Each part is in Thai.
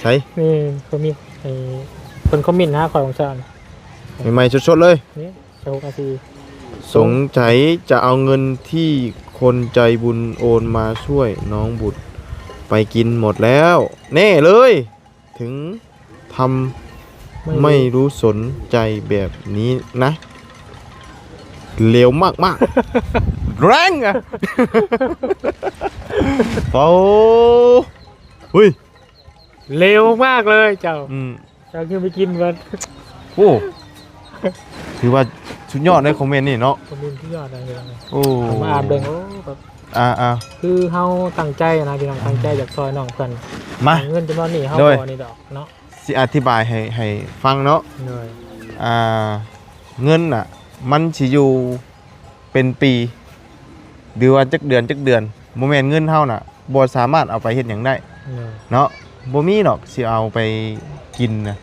ใส่นี่เขามีคนคอมเมนต์หาข่อยของฉันใหม่ๆสดๆเลยนี่ชาวอาซีสงสัยจะเอาเงินที่คนใจบุญโอนมาช่วยน้องบุตรไปกินหมดแล้วแน่เลยถึงทำไม่รู้สนใจแบบนี้นะเลวมากๆ แรงอะโอ้หุ้ยเร็วมากเลยเจ้าขึ้นไปกินกันโอ้ถือว่าสุดยอดในคอมเมนต์นี่เนาะคอมเมนต์ที่ยอดอะไรเลยโอ้มาอ่านเบิ่งแบบคือเฮาตั้งใจนะพี่น้องตั้งใจจากซอยน้องเพิ่นมาเงินจำนวนนี้เฮาบ่นี่ดอกเนาะสิอธิบายให้ฟังเนาะเงินน่ะมันสิอยู่เป็นปีหรือว่าจักเดือนบ่แม่นเงินเฮาน่ะบ่สามารถเอาไปเฮ็ดหยังได้เนาะบ่มีดอกสิเอาไปกินนะ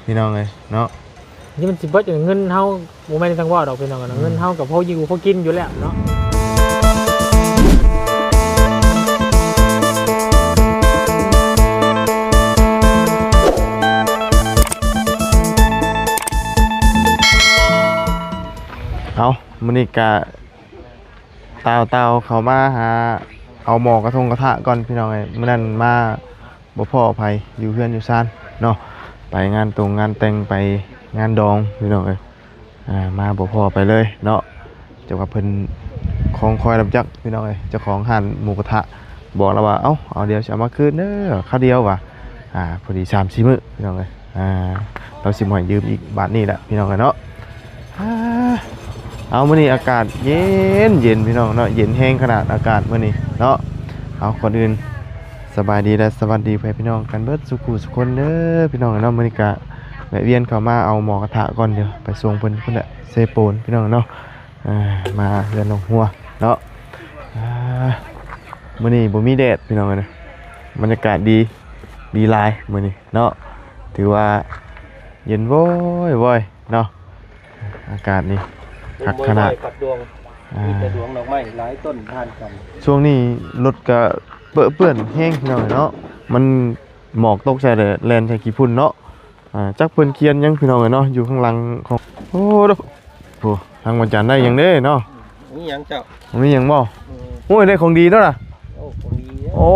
พี่น้องเอ้ยเนาะนี่มันสิเบิดอย่างเงินเฮาบ่แม่นจังว่าดอกพี่น้องเนาะเงินเฮากับพออยู่พอกินอยู่แล้วเนาะเอามื้อนี้ก็เต่าเขามาหาเอาหมอกระทงกระทะก่อนพี่น้องเอ้ยมื้อนั้นมาบ่พออภัยอยู่เฮือนอยู่ซ่านเนาะไปงานแต่งไปงานดองพี่น้องเอ้ยมาบ่พอไปเลยเนาะเจ้ากับเพิ่นของคอยรับจักพี่น้องเอ้ยเจ้าของร้านหมูกระทะบอกแล้วว่าเอาเดี๋ยวจะเอามาคืนเด้อข้าวเดียวว่ะพอดี3-4 มื้อพี่น้องเอ้ยเราสิมายืมอีกบาทนี้แหละพี่น้องเอ้ยเนาะเอามื้อนี้อากาศเย็นพี่น้องเนาะเย็นแห้งขนาดอากาศมื้อนี้เนาะเอาก่อนอื่นสบายดีและสวัสดีพี่น้องกันเบิดสุขุสุคนเด้อพี่น้องเนาะมื้อนี้ก็แวะเวียนเข้ามาเอาหมอกระทะก่อนเดี๋ยวไปส่งเพิ่นน่ะเซโปนพี่น้องเนาะมาเรือนลงหัวเนาะมื้อนี้บ่มีแดดพี่น้องเนาะบรรยากาศดีหลายมื้อนี้เนาะถือว่าเย็นโว้ยเนาะอากาศนี่คักขนาดมีแต่ดวงดอกไม้หลายต้นทานกันช่วงนี้รถก็เปื้อนแห้งหน่อยเนาะมันหมอกตกใส่แลนใส่ขี้ฝุ่นเนาะจักเพิ่นเคียนยังพี่น้องเนาะอยู่ข้างหลังของโอ้โหทางวันจันทร์ได้ยังเด้เนาะมีหยังเจ้ามีหยังบ่โอ้ยได้ของดีเนาะล่ะโอ้ของดีโอ้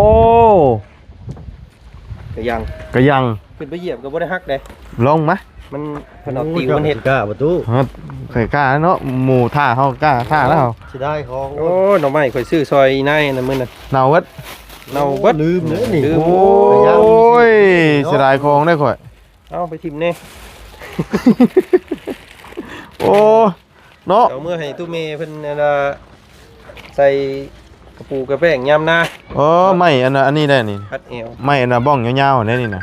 กระยังขึ้นไปเหยียบก็บ่ได้ฮักเด้ลองมั้ยมันเพิ่นเอาติวมันเฮ็ดกล้าประตูเคยกล้าเนาะหมู่ท่าเฮากล้าท่าแล้วสิได้ของโอ้ดอกไม้ข่อยซื้อซอยนายนั่นมื้อน่ะเน่าเบิดลืมเด้อนี่โอ้ยเสียดายของได้ข่อยเอาไปทิ่มแน่โอ้เนาะเอาเมื่อให้ตู้เมเพิ่นใส่กระปูกระแป้งยามนาไม่อันนี้ได้นี่คัดเอวไม่อันน่ะบ้องยาวๆได้นี่น่ะ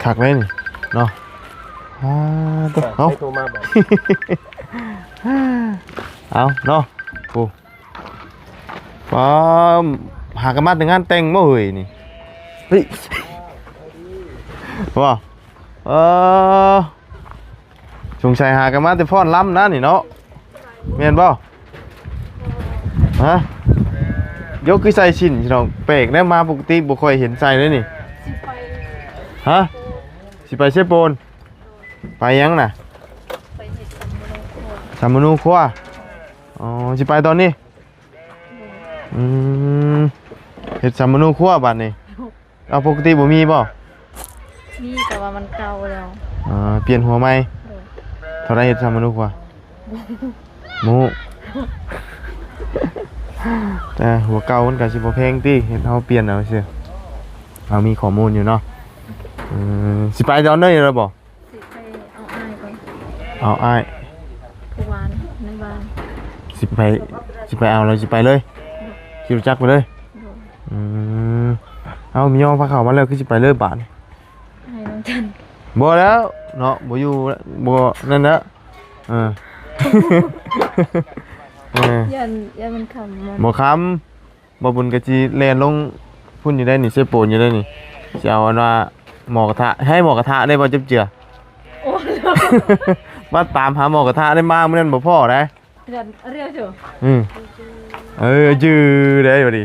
คักเลยนี่เนาะเอาโทรมาบอกเอาเนาะปูหากมาถึงงานแต่งบ่เฮ้ยนี่เฮ้ยว่าสงสัยหากมาแต่ฟ้อนล้ำนะนี่เนาะแม่นบ่ฮะยกคือใส่ชิ้นพี่น้องแปลกได้มาปกติบ่ค่อยเห็นใส่เลยนี่ฮะสิไปเชฟโปนไปยังน่ะไปเฮ็ดสามนูครัวสิไปตอนนี้เฮ็ดสามนูครัวบัดนี้เอาปกติบ่มีบ่มีแต่ว่ามันเก่าแล้วเปลี่ยนหัวใหม่เท่าไรเฮ็ดสามนูครัวหมูแต่หัวเก่ามันก็สิบ่แพงติเฮ็ดเฮาเปลี่ยนเอาซื่อเรามีข้อมูลอยู่เนาะสิไปตอนนี้แล้วบ่สิไปเอาอ้ายก่อนเอาอ้ายผู้วานในบ้านสิไปเอาเลยสิไปเลยขี่รถจักรไปเลยเอามีย่อพาเขามาแล้วคือสิไปเลยบาทให้น้องจันบ่แล้วเนาะบ่อยู่บ่นั่นนะยันมันคำบ่คำบ่บุญกะจีแลนลงพุ่นอยู่ได้นี่เซโปนอยู่ได้นี่สิเอาอันว่าหมอกระทะให้หมอกระทะได้บ่จับเจือโอ้มาตามหาหมอกระทะได้มามื้อนั้นบ่พอได้เรียกเถอะจื้อได้บ่ดิ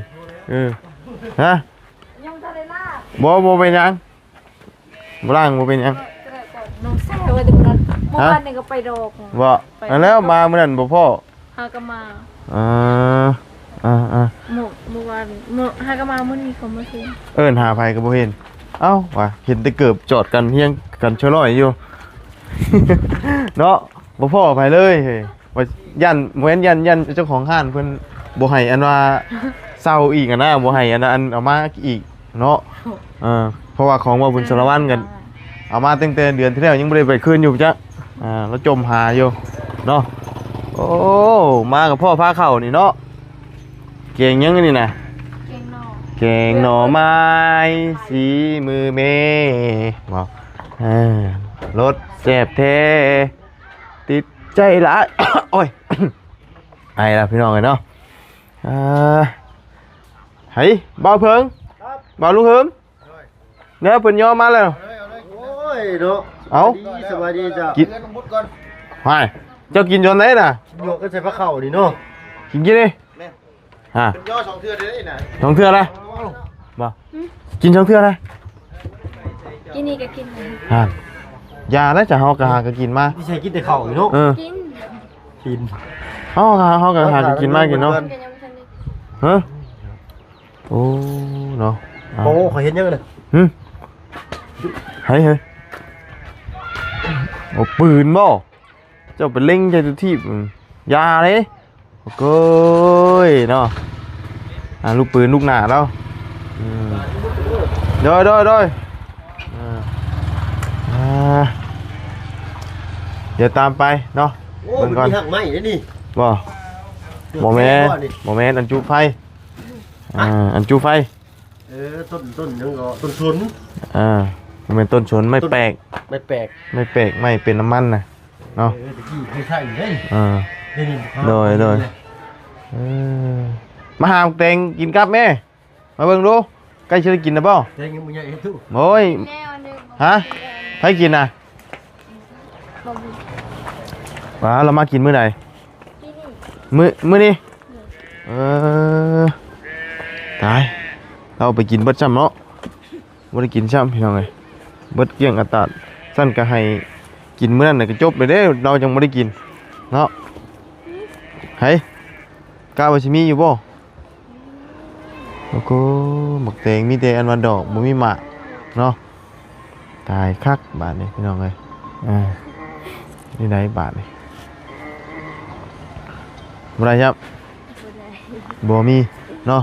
ฮะยังทัน บ่เป็นหยังบ่ล้างบ่เป็นหยัง น้องแซ่ว่าแต่มื้อนั้นเมื่อวานนี่ก็ไปดอก บ่อันแล้วมามื้อนั้นบ่พ่อ หาก็มา อ่า เมื่อวานหาก็มามื้อนี้เขามาซื้อ เอิ้นหาไผก็บ่เห็นเอ้าว่ะเห็นแต่เกือบจอดกันเฮียงกันชะล่อยอยู่ เนาะบ่พ่อไผเลยเฮ้ยว่ายันบ่แม่นยันเจ้าของห้านเพิ่นบ่ให้อันว่าเซาอีกอะนะบ่ให้อันเอามาอีกเนาะเพราะว่าของว่าบุญสารวัตรกันเอามาตั้งแต่เดือนที่แล้วยังบ่ได้ไปคืนอยู่จ้ะแล้วจมหาอยู่เนาะโอ้มากับพ่อพาเข้านี่เนาะเก่งยังนี่นะ เก่งนอก แกงหน่อไม้สีมือเมบอกรสแซ่บแท้ติดใจหละ โอ้ย ไอ้ละพี่น้องเลยเนาะเฮ้ยบ่าวเพิงบ่าวลุงเฮิมเนี่ยเพิ่นย่อมาแล้ว โอ้ยเนาะ เอ้า สบายดีจ้ะ กินไปเจ้ากินจนไหนน่ะ โยกก็ใส่ผ้าเข่าดิเนาะ กินดิฮะ เป็นย่อ2เทื่อได้น่ะ สองเทื่ออะไรบ่กินสองเทื่ออะไร กินนี่ก็กินเลย ยาแล้วจะเฮากะหาก็กินมา พี่ชายกินแต่เข่าอยู่เนาะ กิน กิน เฮากะหาก็กินมากินเนาะ ก็ยังบ่ทันได้ ฮะโอ้เนาะ โอ้ขอเห็นยังเลย เฮ้ยโอ้ปืนบ่เจ้าไปเล็งใจทุกที่ยาเลยโอ้ก้ยเนาะลูกปืนลูกหนาแล้วโดยเดี๋ยวตามไปเนาะ โอ้มันมีหักไม้ได้นี่ บ่โมเมนต์อันจูไฟอันจูไฟ ต้นยังก็ต้นชน โมเมนต์ต้นชนไม่แปลก ไม่แปลก ไม่เป็นน้ำมันนะเนาะ ตะกี้ไม่ใช่เฮ้ยนี่ โดยมาหาเต็งกินกับแม่มาเบิ่งดูใกล้จะได้กินนะเปล่า เต็งยังไม่ใหญ่ทุก โอ้ย แนวนึง ฮะให้กินนะ บ่มี ว้าเรามากินมื้อไหน กินนี่ มื้อนี้ตายเราไปกินเบิดซ้ำเนาะบ่ได้กินซ้ำพี่น้องเอ้ยเบิดเกลี้ยงอัตราสั้นก็ให้กินมื้อนั้นน่ะก็จบเลยเด้เรายังบ่ได้กินเนาะเฮ้ยกล้าว่าสิมีอยู่บ่แล้วก็หมักแตงมีแต่อันว่าดอกบ่มีหมากเนาะตายคักบาดนี้พี่น้องเอ้ยนี่ไหนบาดนี่บ่ได้ครับ บ่ได้ บ่มีเนาะ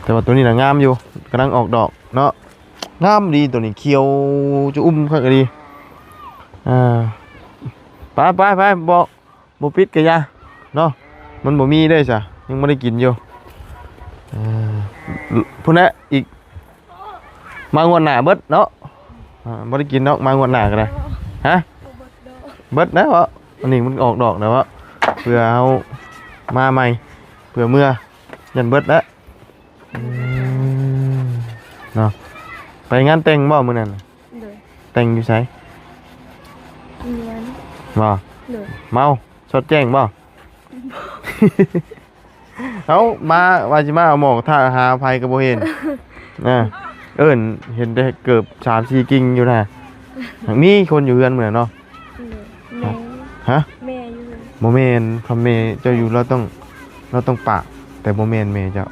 แต่ว่าตัวนี้น่ะงามอยู่กำลังออกดอกเนาะงามดีตัวนี้เขียวจะอุ้มคักดีไปบ่ปิดกะยาเนาะมันบ่มีเด้จ้ะยังบ่ได้กินอยู่พุ่นน่ะอีกมางวดหน้าเบิดเนาะบ่ได้กินเนาะมางวดหน้าก็ได้ฮะเบิดนะวะอันนี้มันออกดอกแล้ววะเพื่อเอามาใหม่เพื่อเมื่อยันเบิดแล้วเนาะไปงานแต่งบ่มื้อนั้น เลย แต่งอยู่ไส เรียน บ่ เลย เมาชดแจ้งบ่ เอามาว่าสิมาเอาหมอกท่าหาภัยก็บ่เห็นเอิ้นเห็นได้เกือบ 3-4 กิ่งอยู่นะมีคนอยู่เรือนเหมือนเนาะ เลย ฮะ แม่อยู่ บ่แม่นคำแม่เจ้าอยู่เราต้องปากแต่บ่แม่นแม่เจ้า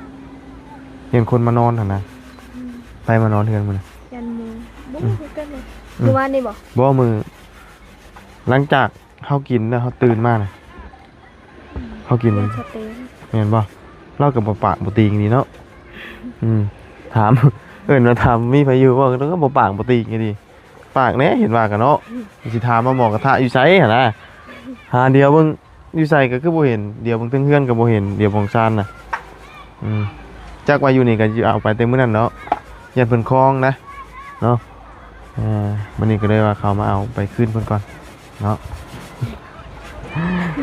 เห็นคนมานอนหั่นนะไปมานอนเรือนมื้อนะ ยันมือบ่รู้กันเลยเมื่อวานนี่บ่ บ่มือหลังจากเฮากินแล้วเฮาตื่นมาน่ะเฮากิน เรียนสเตน แม่นบ่เราก็บ่ปากบ่ตีงนี่เนาะถาม เอิ้นว่าถามมีไผอยู่บ่แล้วก็บ่ปากบ่ตีงดีปากแหน่เห็นว่ากันเนาะสิถามมาหมอกระทะอยู่ไสหั่นนะหาเดียวเบิ่งอยู่ไสก็คือบ่เห็นเดี๋ยวเบิ่งเทิงเฮือนก็บ่เห็นเดี๋ยวของซานน่ะจักว่าอยู่นี่ก็สิเอาไปแต่มื้อนั้นเนาะยันเพิ่นคลองนะเนาะมื้อนี้ก็เลยว่าเขามาเอาไปคืนเพิ่นก่อนเนาะ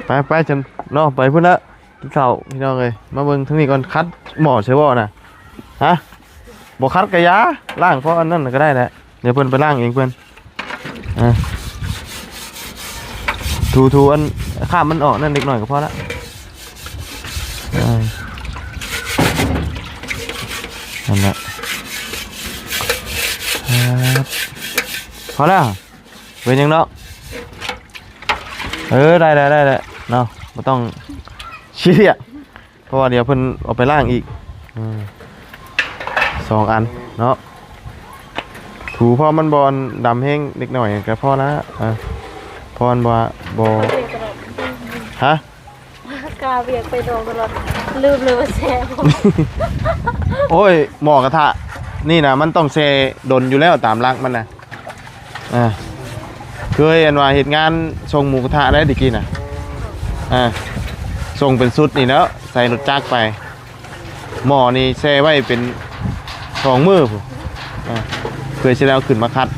ไปจันเนาะไปพุ่นละกินข้าวพี่น้องเอ้ยมาเบิ่งทางนี้ก่อนคัดหม้อใช่บ่น่ะฮะบ่คัดกะยาล้างเพราะอันนั้นก็ได้แหละเดี๋ยวเพิ่นไปล้างเองเพิ่นถูอันข้ามมันออกนั่นเล็กน้อยก็พอละ นั่นแหละครับพอแล้วเป็นยังเนาะได้เนาะไม่ต้องเชี่ยเพราะว่าเดี๋ยวเพิ่นเอาไปล่างอีก2 อันเนาะถูพอมันบอลดำแห้งเล็กหน่อยก็พอละพอมันบ่ฮะ กาเบียกไปโดนตลอดลืมเลยว่าแซ่บ โอ้ยหม้อกระทะนี่นะมันต้องเซดนอยู่แล้วตามรักมันนะเคยเห็นว่าเหตุงานส่งหมูกระทะได้ดิกี้นะส่งเป็นชุดนี่แล้วใส่รถจักรไปหม้อนี่เซไว้เป็น2 มือผมเคยใช้แล้วขึ้นมาคัด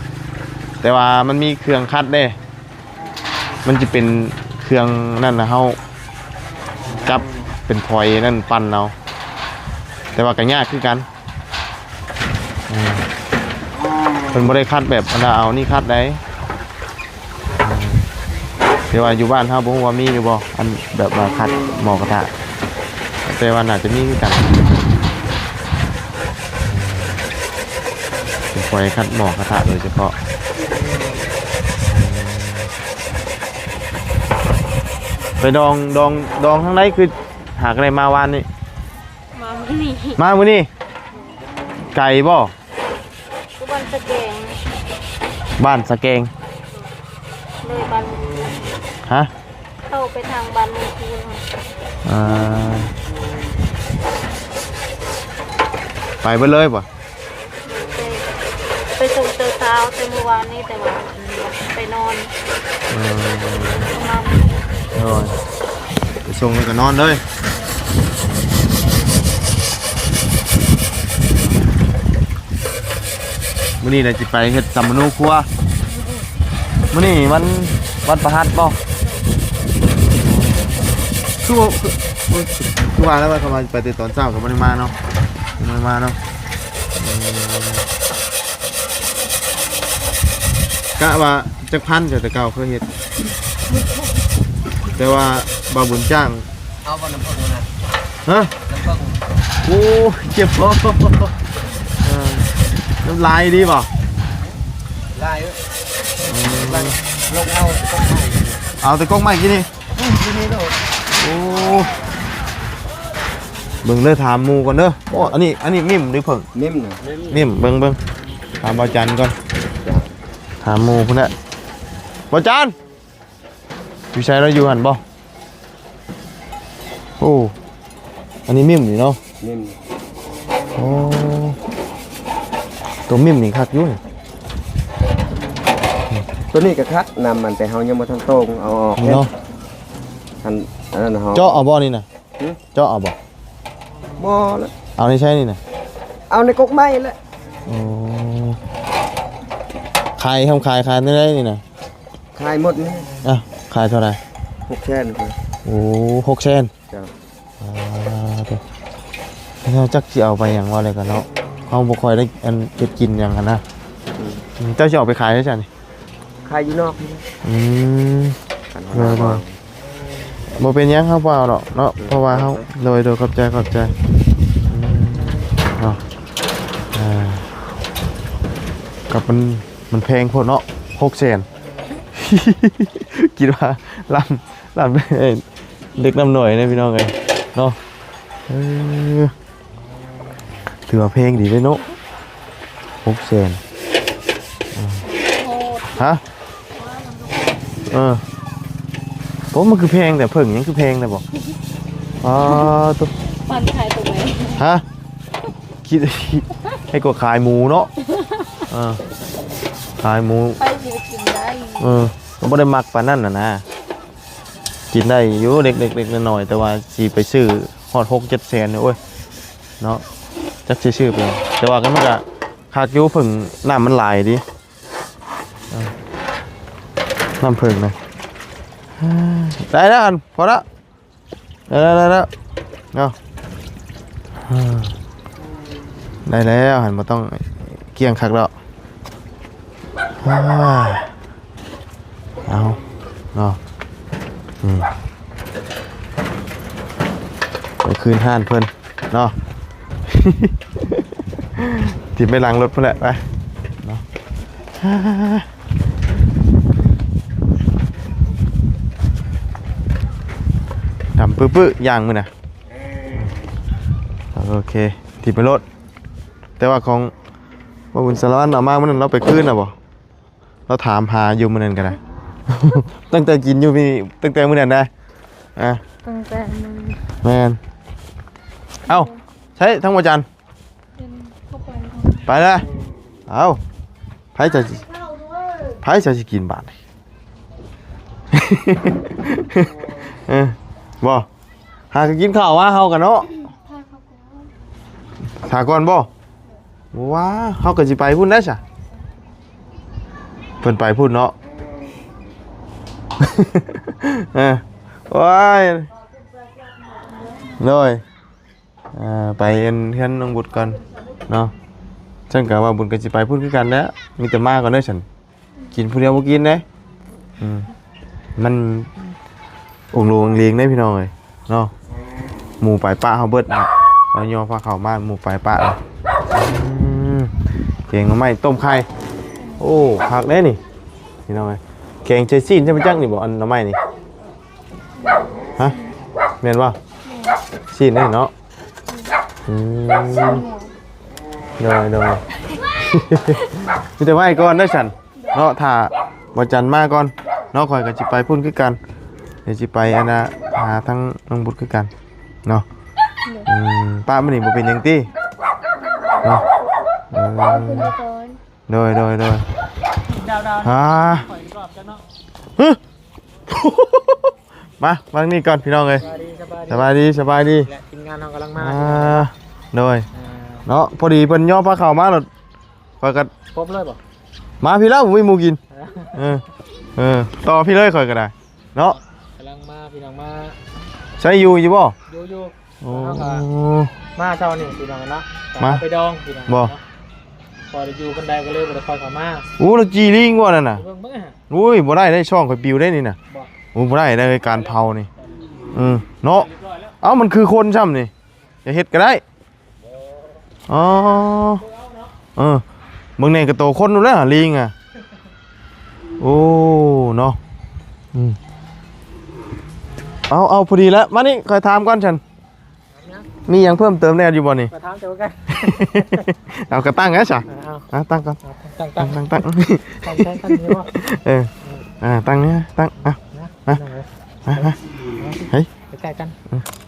แต่ว่ามันมีเครื่องคัดเด้มันจะเป็นเครื่องนั่นนะเขาจับเป็นพลอยนั่นปั่นเอาแต่ว่าก็ยากคือกันเป็นบริคัดแบบอันเอานี่คัดได้แต่ว่าอยู่บ้านเฮาบ่ฮู้ว่ามีอยู่บ่อันแบบว่าคัดหม้อกระทะแต่ว่าน่าจะมีคือกันเป็นพลอยคัดหม้อกระทะโดยเฉพาะไปดองทั้งไหนคือหากอะไรมาวานนี่มามื้อนี้ มามื้อนี้ไก่บ่กูบ้านสะแกง บ้านสะเกงเลยบ้าน ฮะเข้าไปทางบ้านมูคูน ไปเบิ่เลยบ่ไปส่งเช้าแต่เมื่อวานนี้แต่ว่าไปนอนโอ้ยไปส่งแล้วก็นอนเลยมื้อนี้น่ะสิไปเฮ็ดสัมมโนครัวมื้อนี้มันวัดประหัตบ่คือว่าแล้วว่าเขามาไปแต่ตอนเช้าก็บ่ได้มาเนาะบ่ได้มาเนาะกะว่าจักพันแต่เก่าเคยเฮ็ดแต่ว่าบาบุญจ้างเอาบ่น้ำผึ้งมานะฮะน้ำผึ้งโอ้เจ็บคอน้ำลายดีป่ะลายลงเอาแต่กล้องใหม่กี่นี่ที่นี่โดดโอ้เบิ่งเด้อถามหมู่ก่อนเด้อโอ้อันนี้มิ่มหรือเพิ่งนิ่มน่ะมิ่มเบิ่งถามบ่าวจันก่อนถามหมู่พุ่นน่ะบ่าวจันอยู่ใช้เราอยู่หั่นบ่โอ้อันนี้มิ่มนี่เนาะนิ่มโอ้ตัวมิ่มนี่คักอยู่ตัวนี้ก็คัดนำมันแต่เฮายังบ่ทันโตงเอาออกเนาะอันนั้นเฮาเจาะเอาบ่นี่น่ะเจาะเอาบ่บ่แล้วเอาในใช้นี่น่ะเอาในกกไม้แหละโอ้ขายได้นี่น่ะขายหมดนี่ขายเท่าไหร่6 แสนโอ้6 แสนจ้ะเราจักสิเอาไปหยังว่าอะไรกันเนาะเฮาบ่ค่อยได้อันเก็บกินหยังกันนะเจ้าสิเอาไปขายได้จ้ะนี่ขายอยู่นอกบ่เป็นหยังเฮาบ่เอาดอกเนาะเพราะว่าเฮาโดยขอบใจเนาะกับมันแพงโพดเนาะ6 แสนคิดว่าลำเด็กน้ำหน่อยนะพี่น้องเอ้ยเนาะถือว่าเพลงดีเลยเนาะ6 แสนฮะผมมันคือเพลงแต่เพิ่งยังคือเพลงแต่บอกตัวมันขายตรงไหนฮะคิดให้กว่าขายหมูเนาะขายหมูไปกินได้ก็ไม่ได้มักปานนั่นนะกินได้อยู่เด็กๆหน่อยแต่ว่าสีไปซื้อฮอด6-7 แสนเนี่ยโอ้ยเนาะจักชื่อไปแต่ว่าก็มันก็คากิ้วผึ่งน้ำมันไหลดิน้ำผึ่งนะได้แล้วอันพอละได้แล้วเนาะได้แล้วหันมาต้องเกี่ยงคักแล้วเอาเนาะไปคืนห้านเพิ่นเนาะ ถิ่มไปหลังรถพุ่นแหละไปเนาะดำปื้อๆย่างมือน่ะโอเคถิ่มไปรถแต่ว่าของว่าบุญสารวัตรเอามาเมื่อนั้นเราไปคืนน่ะบ่เราถามหาอยู่เมื่อนั้นกันนะ ตั้งแต่กินอยู่มีตั้งแต่มื้อนั้นได้อ่ะ ตั้งแต่มัน แม่นเอ้าใช้ทั้งวันจันทร์ เป็นเข้าไป ไปเลยเอาไผจะสิกินบาท เออบ่หาก็กินข้าวว่าเฮากันเนาะ ถ้าเขาก็ถาก่อนบ่ว้าเฮาก็สิไปพุ่นได้ซะเพิ่นไปพุ่นเนาะ เออว้ายเลยไปเอ็นเฮือนน้องบุตรก่อนเนาะฉันก็ว่าบุญก็สิไปพุ่นคือกันแล้วมีแต่มาก่อนเด้อฉันกินผู้เดียวบ่กินเด้มันองค์หลวงเลี้ยงได้พี่น้องเอ้ยเนาะหมู่ไปป้าเฮาเบิดนะเราย่อพาเข้ามาหมู่ไปป้าเก่งหน่อไม้ต้มไข่โอ้ผักเด้นี่พี่น้องเอ้ยแกงเจซี่นใช่มั้ยจังนี่บ่อันหน่อไม้นี่ฮะแม่นบ่ซีนเด้เนาะโดย มีแต่ว่าไอ้ก่อนเด้อฉันเนาะถ้าบ่จันมาก่อนเนาะข่อยก็สิไปพุ่นคือกันเดี๋ยวสิไปอันน่ะหาทั้งน้องบุตรคือกันเนาะป้ามันนี่บ่เป็นหยังติเนาะคุณก่อน โดย ดาว อ่า ข่อยรอบจังเนาะ ฮึ มานี่ก่อนพี่น้องเอ้ยสบายดี และทีมงานเรากำลังมา โดยเนาะพอดีเพิ่นย่อพาเข้ามาแล้วข่อยก็ ครบเลยบ่ มาพี่แล้วผมมีหมูกินต่อพี่เลยข่อยก็ได้เนาะ กำลังมาพี่น้องมา ใช้อยู่บ่ อยู่ โอ้ มาเช้านี่พี่น้องเนาะ มา ไปดองพี่น้อง บ่ พอได้อยู่คนใดก็เลยบ่ได้คอยเข้ามา โอ้แล้วจีลิงบ่นั่นน่ะ เบิ่งฮะ อุ้ยบ่ได้ช่องข่อยปิวได้นี่น่ะ บ่ โอ้บ่ได้การเผานี่เนาะเอ้ามันคือคนซ้ำนี่จะเฮ็ดก็ได้อ๋อเบิ่งแน่ก็โตคนนู่นแล้วลิงอ่ะโอ้เนาะเอาพอดีแล้วมานี่คอยถามก่อนฉันมีหยังเพิ่มเติมแน่อยู่บ่นี่ มาถามเจ้ากัน เอากระตั้งไงจ้ะ เอา ตั้งก่อน ตั้ง ตั้ง กันนี่บ่ ตั้งเนี่ยตั้งเฮ้ย ไปใกล้กัน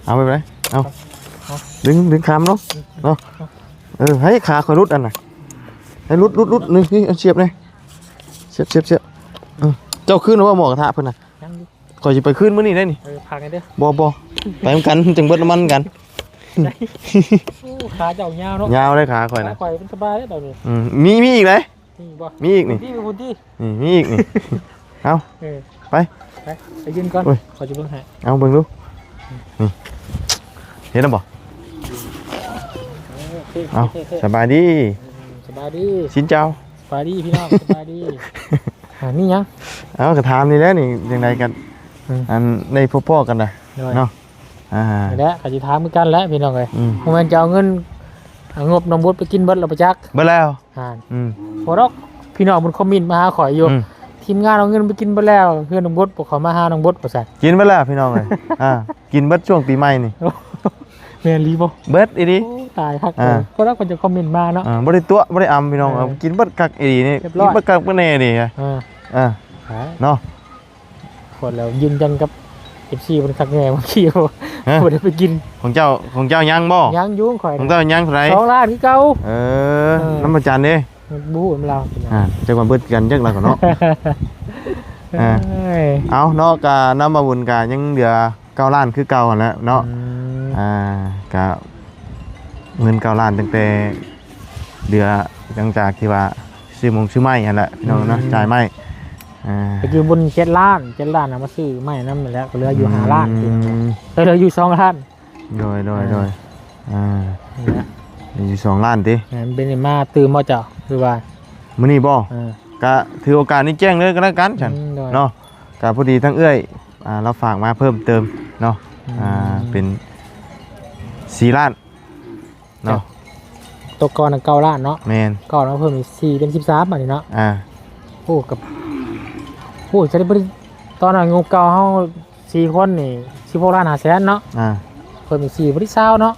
เอาไปเลยเอาดึงคำเนาะให้ขาคอยรุดอันน่ะให้รุดนี่เสียบเลยเสียบเจ้าขึ้นหรือว่าหมอกระทะเพิ่นน่ะ ยังอยู่ ก่อนจะไปขึ้นมื้อนี้ได้นี่ พากันเด้อ บ่ไปเหมือนกันจังเบิดน้ำมันกัน โอ้ขาเจ้ายาวเนาะ ยาวเลยขาคอยนะ ข่อยเป็นสบายแล้วเดี๋ยวมีนี้อีกเลย นี่บ่ มีอีกนี่ ที่เป็นคนที่ มีอีกนี่เอา ไป ไปยืนก่อน โอ้ย ขอจะเบิ่งให้ เอาเบิ่งดูนี่เห็นแล้วบ่เอาสบายดี สบายดี สินเจ้า สบายดีพี่น้องสบายดีนี่ยัง เอากระถามนี่แหล้วนี่ยังไงกันอันในพบพ่อกันนะเนาะนี่แหละขอจะถามเหมือนกันแล้วพี่น้องเอ้ยโมเมนต์จะเอาเงินงบน้ำบดไปกินเบิดเราไปจัก เบิดแล้วพอรอกพี่น้องมันคอมเมนต์มาหาข่อยอยู่ทีมงานเอาเงินไปกินเบิดแล้วเพื่อนน้ำบดบอกเขามาหาน้ำบดบ่ซั่น กินเบิดแล้วพี่น้องเอ้ยกินเบิดช่วงปีใหม่นี่ แม่นลีบ่ เบิดอีดี ตายคักพอรอกคนจะคอมเมนต์มาเนาะ บ่ได้ตัวบ่ได้อำพี่น้องกินเบิดกักอีดีนี่กินเบิดกักบ่แน่นี่เนาะ คนแล้วยืนยันกับ FC บนคักแง่เมื่อกี้บ่ได้ไปกินของเจ้ายังบ่ยังอยู่ข่อย ของเจ้ายังเท่าไหร่2ล้านคือเก่าน้ำประจันเด้บู๊ของเราจักว่าเบิดกันจักแล้วก็เนาะเอาเนาะก็นำมาบุญก็ยังเหลือ9ล้านคือเก่าหั่นแหละเนาะก็เงิน9ล้านตั้งแต่เดือนหลังจากที่ว่าซื้อไม้หั่นแหละพี่น้องเนาะจ่ายไม้ไปยืมบน7ล้านมาซื้อไม้นำแล้วก็เหลืออยู่5ล้านเหลืออยู่2ล้านโดยอยู่2ล้านติเป็นมาตื่นมาจ้ะคือว่ามื้อนี้บ่ก็ถือโอกาสนี้แจ้งเลยก็แล้วกันฉันเนาะก็พอดีทั้งเอื้อยเราฝากมาเพิ่มเติมเนาะเป็น4ล้านเนาะ ตัวก่อนน่ะ9ล้านเนาะ แม่น ก่อนมาเพิ่มอีก4เป็น13บัดนี้เนาะ โอ้กับโอ้จะได้บ่ได้ตอนนั้นงบเก่าเฮา4คนนี่16ล้าน5แสนเนาะเพิ่มอีก4บ่ได้20เนาะ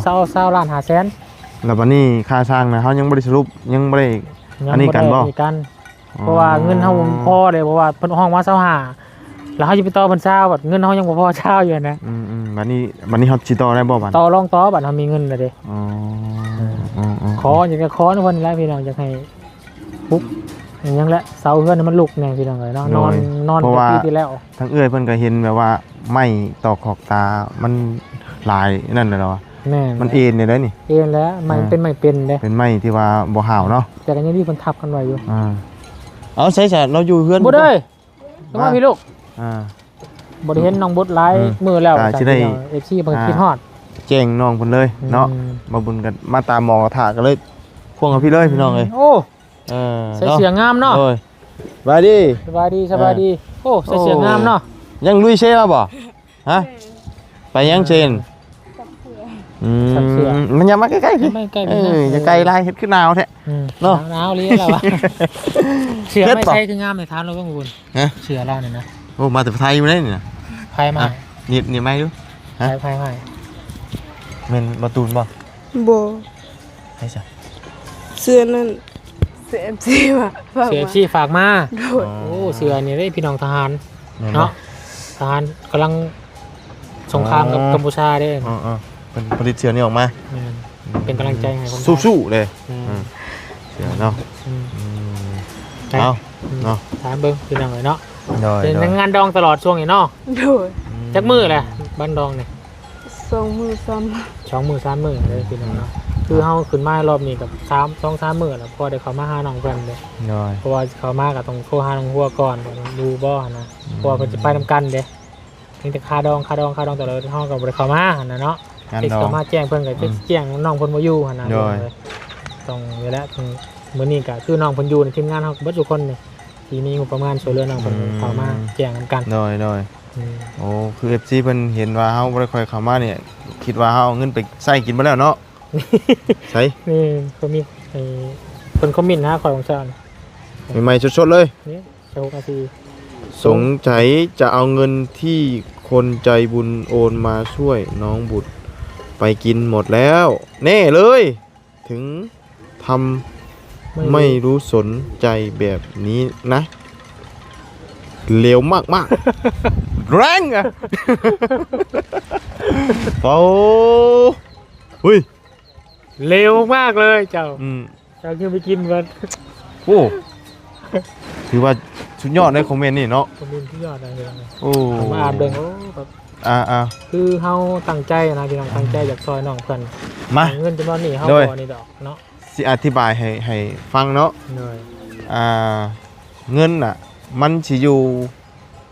เศร้า 20ล้าน5แสน แล้วบัดนี้ค่าสร้างนะเฮายังบ่ได้สรุปยังบ่ได้ อันนี้กันบ่ ยังได้กันเพราะว่าเงินเฮาบ่พอเลยเพราะว่าเพิ่นห้องมา25แล้วเฮาสิไปต่อเพิ่น20บัดเงินเฮายังบ่พอ20อยู่นะ บัดนี้เฮาสิต่อได้บ่บัด ต่อรองต่อบัดเฮามีเงินแล้วเด้ อ๋อ ขออยากจะขอทุกคนนี่แหละพี่น้องอยากให้ปุ๊บอย่างยังแหละเสาเฮือนนี่มันลุกแน่พี่น้องเอ้ยเนาะนอนแต่ปีที่แล้ว ทั้งเอื้อยเพิ่นก็เห็นแบบว่าไม้ตอกขอกตามันหลายนั่นน่ะเนาะ แม่ มันเอ็นได้นี่ เอ็นแล้วมันเป็นไม้เป็นเด้ เป็นไม้ที่ว่าบ่ห่าวเนาะ แต่กันยังมีเพิ่นทับกันไว้อยู่ เอาใช่จ้ะเราอยู่เฮือน บ่ได้ลงมาพี่ลูก บ่ได้เห็นน้องบุตรหลายมื้อแล้ว สิได้ FC เพิ่นคิดฮอด แจ้งน้องเพิ่นเลยเนาะมาบุญกันมาตามหมอกระถากันเลยพ่วงกับพี่เลยพี่น้องเอ้ย โอ้ใส่เสื้องามเนาะ โอ้ยบายดี สบายดีโอ้ใส่เสื้องามเนาะ ยังลุยเช่มาบ่ฮะไปยังเชนมันยังมาใกล้ๆพี่ ไม่ใกล้ อย่าไกลลายเฮ็ดขึ้นหนาวแท้ เนาะ หนาวเลยแล้วว่ะเสื้อไม่ใช่คืองามในทานเราบ้างบุญ ฮะ เสื้อเราเนี่ยนะ โอ้มาแต่ไทยอยู่ได้นี่นะ ไพ่มา นี่ไม่ดู ไพ่ แม่นมาตูนบ่ บ่ ใช่จ้ะ เสื้อนั่นเสื้อ MC ว่ะฝาก เสื้อ มา ชีฝากมา โดย โอ้เสื้อนี่ได้พี่น้องทหารเนาะทหารกำลังสงครามกับกัมพูชาได้ เป็นผลิตเสื้อนี่ออกมา เป็นกำลังใจให้คนไทย สู้ๆเลยเสื้อเนาะเอาเนาะ ถามเบิ้งพี่น้องเลยเนาะ โดย เป็นงานดองตลอดช่วงนี้เนาะ โดย จักมือแหละบ้านดองเนี่ย 2 มือ3 2 มือ3 มือเลยพี่น้องเนาะคือเฮาขึ้นมารอบนี้กับ2-3 มือแล้วพอได้เข้ามาหาน้องเพิ่นเลย โดย เพราะว่าเขามาก็ต้องโทรหาน้องหัวก่อนดูบ่นะเพราะว่าเพิ่นจะไปนำกันเด้มีแต่ค่าดองแต่ละห้องก็บ่ได้เข้ามาหั่นน่ะเนาะ งาน เด็ก ดอ เข้าง มาแจ้งเพิ่นก็จะแจ้งน้องเพิ่นบ่อยู่หั่นน่ะ โดย ต้องนี่แหละถึงมื้อนี้ก็คือน้องเพิ่นอยู่ในทีมงานเฮาเบิดทุกคนนี่ที่มีงบประมาณช่วยเหลือน้องเพิ่นเข้ามาแจ้งกัน โดยโอ้คือ FC เพิ่นเห็นว่าเฮาบ่ได้ค่อยเข้ามาเนี่ยคิดว่าเฮาเอาเงินไปใช้กินบ่แล้วเนาะใช่ นี่เขามีเพิ่นคอมเมนต์หาข่อยของซ่าน ใหม่ๆสดๆเลย นี่เจ้านาที สงสัยจะเอาเงินที่คนใจบุญโอนมาช่วยน้องบุตรไปกินหมดแล้ว แน่เลย ถึงทำไม่รู้สนใจแบบนี้นะเลวมากๆ แรงอะโอ้หุ้ย เร็วมากเลยเจ้า อืม เจ้าคือไปกินมัน โอ้ถือว่าสุดยอดในคอมเมนต์นี่เนาะ คอมเมนต์ที่ยอดเลย โอ้ ผมมาอ่านเบิ่งโอ้แบบ คือเฮาตั้งใจนะพี่น้องตั้งใจอยากซอยน้องเพิ่น มา เงินจำนวนนี้เฮา โดย บ่นี่ดอกเนาะ สิอธิบายให้ฟังเนาะ เลย เงินน่ะมันสิอยู่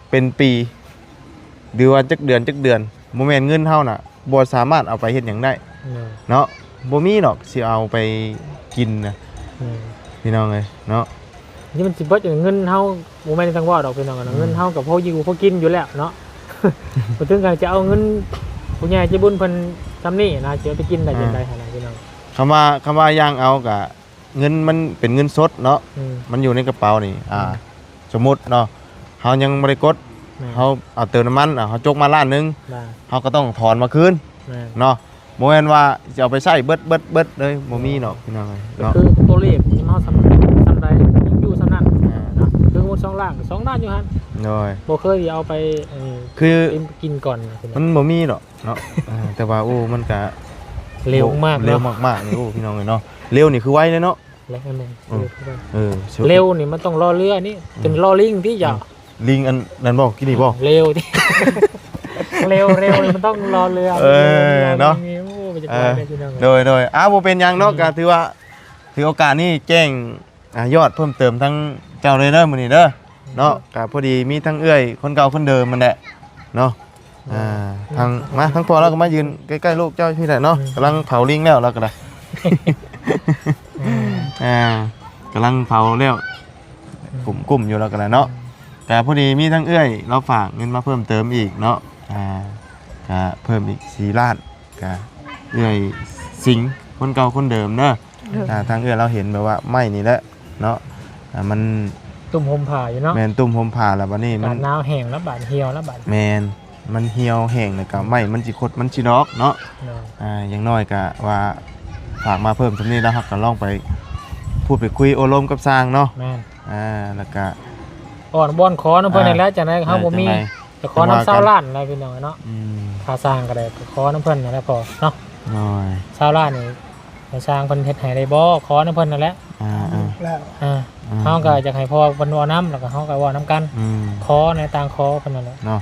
เป็นปีหรือว่าจักเดือนบ่แม่นเงินเฮาน่ะบ่สามารถเอาไปเฮ็ดหยังได้ เลย เนาะบ่มีดอกสิเอาไปกินนะ เลย พี่น้องเอ้ยเนาะ นี่มันสิเบิดอย่างเงินเฮาบ่แม่นจังว่าดอกพี่น้องเนาะเงินเฮากับพออยู่พอกินอยู่แล้วเนาะ บ่ถึงกันจะเอาเงินผู้ใหญ่ใจบุญเพิ่นซำนี้นะสิเอาไปกินได้จังได๋หั่นน่ะพี่น้อง คำว่าย่างเอากะเงินมันเป็นเงินสดเนาะ อืม มันอยู่ในกระเป๋านี่สมมุติเนาะเฮายังบ่ได้กด แม่น เฮาเอาเติมน้ำมันเฮาจกมาล้านหนึง ได้ เฮาก็ต้องถอนมาคืน แม่น เนาะบ่แม่นว่าจะเอาไปใช้เบิดเลยบ่มีเนาะพี่น้องเอ้ยเนาะ คือตัวเลขที่เฮาซำใดยังอยู่ซำนั้นเนาะคือหมด2ล้าน2ล้านอยู่หั่น โดย บ่เคยเอาไป คือ กินก่อนนะพี่น้ มั อง นบ่มีดอกเนาะแต่ว่าโอ้มันก็ เร็วมาก เร็ว เนาะ มากๆนี่โอ้พี่น้องเอ้ยเนาะเร็วนี่คือไวเลยเนาะ เร็วแม่น เร็ว เร็วนี่มันต้องรอเรือนี่เป็นรอลิงที่อย่า ลิงอันนั้นบ่กินนี่บ่ เร็วที่ เร็วนี่มันต้องรอเรือ เนาะ โอ้มันจะไปได้พี่น้อง โดยบ่เป็นหยังเนาะก็ถือว่าถือโอกาสนี้แจ้งยอดเพิ่มเติมทั้งเจ้าเลยเด้อมื้อนี้เด้อเนาะก็พอดีมีทั้งเอื้อยคนเก่าคนเดิมมันแหละเนาะทางมาทั้งพ่อแล้วก็มายืนใกล้ๆลูกเจ้าพี่แหละเนาะกำลังเผาลิงแล้วเราก็ได้ กำลังเผาแล้วกลุ่มอยู่แล้วกันแหละเนาะแต่พอดีมีทั้งเอื้อยเราฝากเงินมาเพิ่มเติมอีกเนาะก็เพิ่มอีก4ล้านก็เอื้อยสิงห์คนเก่าคนเดิมเนาะ ทางเอื้อเราเห็นแบบว่าไม้นี่แหละเนาะมัน ตุ่มห่มผ้าอยู่เนาะ แมนตุ่มห่มผ้าแล้วบัดนี้มั บาน ดหนาวแห้งแล้วบาดเหี่ยวแล้วบาด แมนมันเหี่ยวแห้งแล้วก็ไม้มันสิคดมันสิดอกเนาะ เนาะ อย่างน้อยก็ว่าฝากมาเพิ่มตรงนี้แล้วครับก็ลองไปพูดไปคุยโอลมกับสร้างเนาะ แม่น แล้วก็ อ่อนบอนขอน้ำเพิ่นนั่นแหละจังได๋เฮาบ่มี จังใด จะขอน้ำเศร้าล้านอะไรพี่น้องเนาะ อืม ค่าสร้างก็ได้ขอน้ำเพิ่นนั่นแหละพอเนาะ น้อย เศร้าล้านนี่ให้สร้างเพิ่นเฮ็ดให้ได้บ่ขอน้ำเพิ่นนั่นแหละ แล้ว เฮาก็อยากให้พ่อเพิ่นเว้านํแล้วก็เฮาก็เว้านํกัน อืม ขอในต่างขอเพิ่นนั่นแหละ เนาะ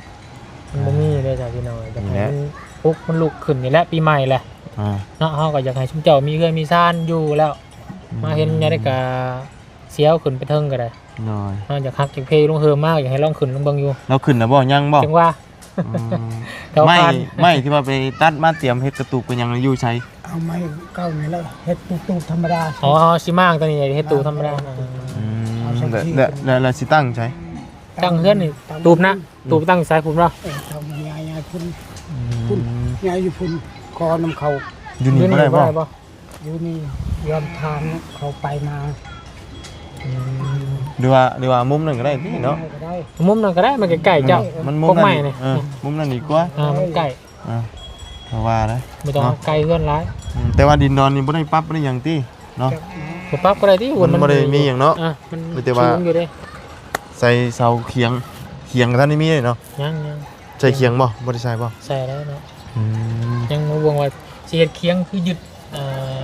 มันบ่มีเลยจ้ะพี่น้องอยากให้ นี่แหละ มันปุ๊กมันลุกขึ้นนี่แหละปีใหม่แหละ อ่า เนาะเฮาก็อยากให้ชุมเจ้ามีเอื้อมีซ่านอยู่แล้ว มาเห็นยาได้กะเสียวขึ้นไปเทิงก็ได้ น้อย เฮาอยากฮักอยากเพลลงเฮิมมากอยากให้ลองขึ้นลองเบิ่งอยู่ เราขึ้นแล้วบ่ยังบ่ จังว่า อืม แถว ไม่ ผ่าน ไม่ที่ว่าไปตัดมาเตรียมเฮ็ดกระตุกเป็นยังอยู่ใช้ เอาไม้เก้านี่แล้วเฮ็ดตูบธรรมดา อ๋อสิมางตัวนี้เฮ็ดตูธรรมดา เอาสักที แล้วสิตั้งใช้ ตั้งเฮือนนี่ตูบนะตูบตั้งสายพุ่นบ่ ทำยายพุ่นยายอยู่พุ่นคอน้ำเขา อยู่นี่บ่ได้บ่ บ่ อยู่นี่ยอมทานเขาไปมา หรือว่ามุมนั้นก็ได้นี่เนาะ ก็ได้ มุมนั้นก็ได้มันใกล้ๆเจ้า มันมุ พ ม วก นั้น ไม้ นี่ นี่ มุมนั้นดีกว่า มันใกล้ เพราะว่านะ ไม่ต้องไกลเฮือนหลาย แต่ว่าดินดอนนี่บ่ได้ปรับบ่ได้หยังติเนาะ บ่ปรับก็ได้ที่ มันบ่ได้มีหยังเนาะ มัน มีแต่ว่า สูงอยู่เด้ ใส่เสาเคียงท่านนี่มีเลยเนาะ ยัง ใส่เคียงบ่บ่ได้ใส่บ่ ใส่แล้วเนาะ อืม ยังบ่วงว่าสิเฮ็ดเคียงคือยึด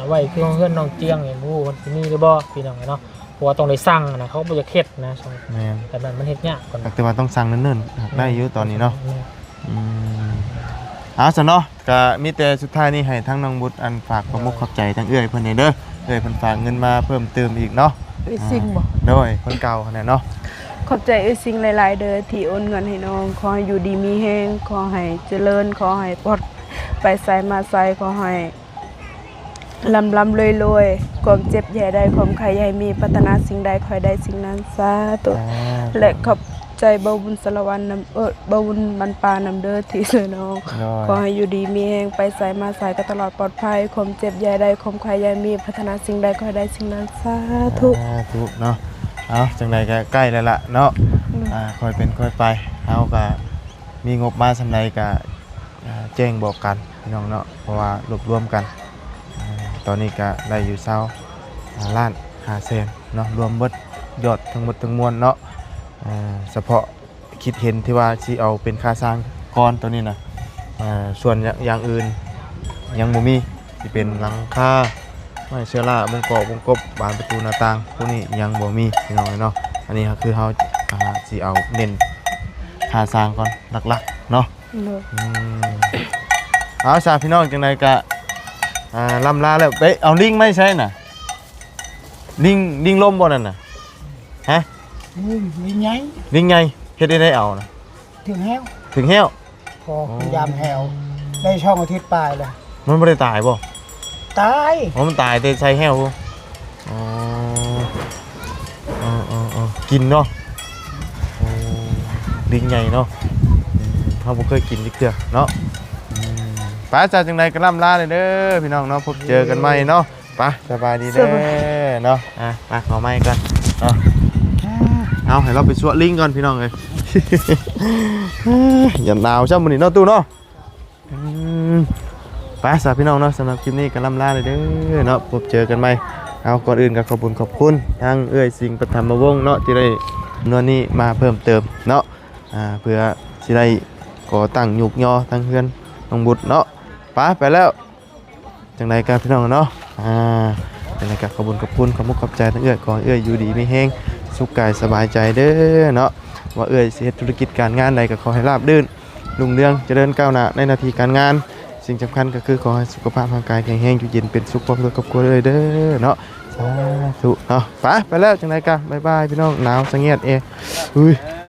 ไว้คือของเฮือนน้องเจียงนี่บ่ฮู้มันสิมีหรือบ่พี่น้องเนาะเพราะว่าต้องได้สั่งนะเขาบ่อยากเฮ็ดนะช่วง แม่น แต่มันเฮ็ดยากก่อน แต่ว่าต้องสั่งเนิ่นๆได้อยู่ตอนนี้เนาะอืมซะเนาะก็มีแต่สุดท้ายนี่ให้ทั้งน้องบุตรอันฝากความมุกขอบใจทั้งเอื้อยเพิ่นนี่เด้อเอื้อยเพิ่นฝากเงินมาเพิ่มเติมอีกเนาะ ไอ้สิ่งบ่ โดยคนเก่าขนาดเนาะ ขอบใจไอ้สิ่งหลายๆเด้อที่โอนเงินให้น้องขอให้อยู่ดีมีแฮงขอให้เจริญขอให้ปลอดไปไสมาไสขอให้ลำรวยๆความเจ็บอย่าได้ความใครอย่าให้มีปรารถนาสิ่งใดขอให้ได้สิ่งนั้นสาธุ และขอบใจเบาบุญสารวันนำเบาบุญบรรปานำเด้อที่ช่วยน้องขอให้อยู่ดีมีแหงไปสายมาสายก็ตลอดปลอดภัยความเจ็บใหญ่ใดความใครใหญ่มีพัฒนาสิ่งใดก็ให้ได้สิ่งนั้นสาธุ ทุกเนาะเอาจังใดก็ใกล้แล้วล่ะเนาะค่อยเป็นค่อยไปเอาก็มีงบมาสำใดก็แจ้งบอกกันพี่น้องเนาะเพราะว่ารวบรวมกันตอนนี้ก็ได้อยู่20ล้าน5แสนเนาะรวมเบิดยอดทั้งหมดทั้งมวลเนาะเฉพาะคิดเห็นที่ว่าสิเอาเป็นค่าสร้างก้อนตัวนี้นะส่วนอย่างอื่นยังบ่มีที่เป็นหลังคาไม้เชื้อรามุงกอกมุงกบบานประตูหน้าต่างพวกนี้ยังบ่มีพี่น้องเนาะอันนี้คือเฮาสิเอาเน้นค่าสร้างก่อนหลักๆเนาะเอาซะพี่น้องจังไดก็ล่ำลาแล้วไปเอาลิงไม่ใช่น่ะลิงลมบ่นั่นน่ะฮะ มีไง ลิงไงเฮ็ดได้เอานะ ถึงแฮว ถึงแห้ว พอพยายามแฮวได้ช่องอาทิตย์ปลายเลย มันบ่ได้ตายบ่ ตาย เพราะมันตายแต่ใช้แห้วบ่กินเนาะลิงใหญ่เนาะเฮาบ่เคยกินจักเทื่อเนาะไปจ้าจังได๋ก็ล่ำลาเลยเด้อพี่น้องเนาะพบเจอกันใหม่เนาะไปสบายดีเด้อเนาะไปขอไม้กันเนาะเอาให้เราไปสวดลิงก่อนพี่น้องเอ้ย อย่าหนาวช่ำมื้อนี้เนาะตู้เนาะไปสาพี่น้องเนาะสำหรับคลิปนี้ก็ล่ำลาเลยเด้อเนาะพบเจอกันใหม่เอาก่อนอื่นก็ขอบคุณทางเอื้อยสิงห์ปฐมวงศ์เนาะที่ได้นวลนี้มาเพิ่มเติมเนาะเพื่อสิได้ก่อตั้งยุกยอทั้งเพื่อนน้องบุตรเนาะไปแล้วจังไดกันพี่น้องเนาะจังไดก็ขอบคุณขอบใจทั้งเอื้อยขอเอื้อยอยู่ดีมีแฮงสุขกายสบายใจเด้อเนาะว่าเอื้อยสิเฮ็ดธุรกิจการงานใดก็ขอให้ราบรื่นรุ่งเรืองเจริญก้าวหน้าในหน้าที่การงานสิ่งสำคัญก็คือขอให้สุขภาพร่างกายแข็งแรงอยู่เย็นเป็นสุขครอบครัวเลยเด้อเนาะสาธุเนาะไปแล้วจังไดกันบ๊ายบายพี่น้องหนาวสะเงียดอุ้ย